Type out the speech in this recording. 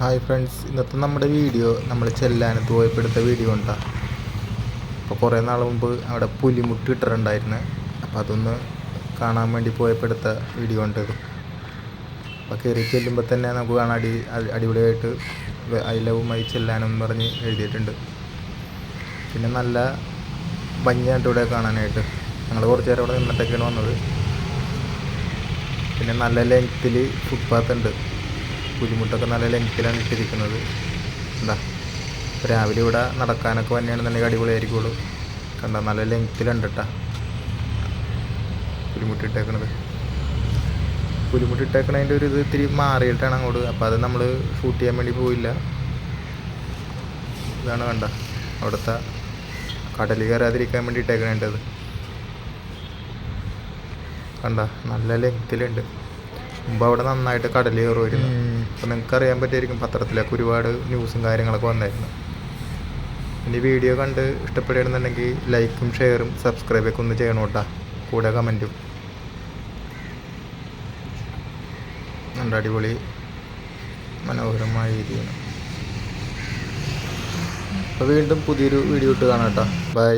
Hi friends, ഇന്നത്തെ നമ്മുടെ video നമ്മൾ ചെല്ലാനത്ത് പോയപ്പോൾ എടുത്ത വീഡിയോ ഉണ്ടാ. അപ്പോൾ കുറേ നാൾ മുമ്പ് അവിടെ പുലിമുട്ട് ഇട്ടിട്ടുണ്ടായിരുന്നു. അപ്പോൾ അതൊന്ന് കാണാൻ വേണ്ടി പോയപ്പോൾ എടുത്ത വീഡിയോ ഉണ്ടത്. അപ്പോൾ കയറി ചെല്ലുമ്പോൾ തന്നെ നമുക്ക് കാണാൻ അടിപൊളിയായിട്ട് ഐ ലവ് മൈ ചെല്ലാനെന്ന് പറഞ്ഞ് എഴുതിയിട്ടുണ്ട്. പിന്നെ നല്ല ഭംഗിയായിട്ട് ഇവിടെ കാണാനായിട്ട്. ഞങ്ങൾ കുറച്ച് നേരം ഇവിടെ നിന്നിട്ടൊക്കെയാണ് വന്നത്. പിന്നെ നല്ല ലെങ്ത്തിൽ ഫുട്പാത്ത് ഉണ്ട്. പുലിമുട്ടൊക്കെ നല്ല ലെങ്ത്തിലാണ് ഇട്ടിരിക്കുന്നത്. എന്താ രാവിലെ ഇവിടെ നടക്കാനൊക്കെ തന്നെയാണെന്നുണ്ടെങ്കിൽ അടിപൊളിയായിരിക്കുള്ളൂ. കണ്ട നല്ല ലെങ്ത്തിലുണ്ട് കേട്ടോ പുലിമുട്ടിട്ടേക്കണത്. പുലിമുട്ടിട്ടേക്കണതിൻ്റെ ഒരു ഇത് ഇത്തിരി മാറിയിട്ടാണ് അങ്ങോട്ട്. അപ്പോൾ അത് നമ്മൾ ഷൂട്ട് ചെയ്യാൻ വേണ്ടി പോയില്ല. ഇതാണ് കണ്ട അവിടുത്തെ കടൽ കയറാതിരിക്കാൻ വേണ്ടി ഇട്ടേക്കണേണ്ടത്. കണ്ട നല്ല ലെങ്ത്തിലുണ്ട്. മുമ്പ് അവിടെ നന്നായിട്ട് കടൽ കയറുമായിരുന്നു. അപ്പോൾ നിങ്ങൾക്ക് അറിയാൻ പറ്റിയായിരിക്കും, പത്രത്തിലൊക്കെ ഒരുപാട് ന്യൂസും കാര്യങ്ങളൊക്കെ വന്നായിരുന്നു. ഇനി വീഡിയോ കണ്ട് ഇഷ്ടപ്പെടുകയാണെന്നുണ്ടെങ്കിൽ ലൈക്കും ഷെയറും സബ്സ്ക്രൈബൊക്കെ ഒന്ന് ചെയ്യണം കേട്ടോ. കൂടെ കമൻറ്റും. നല്ല അടിപൊളി മനോഹരമായ രീതിയാണ്. അപ്പോൾ വീണ്ടും പുതിയൊരു വീഡിയോ ഇട്ട് കാണാം കേട്ടോ. ബൈ.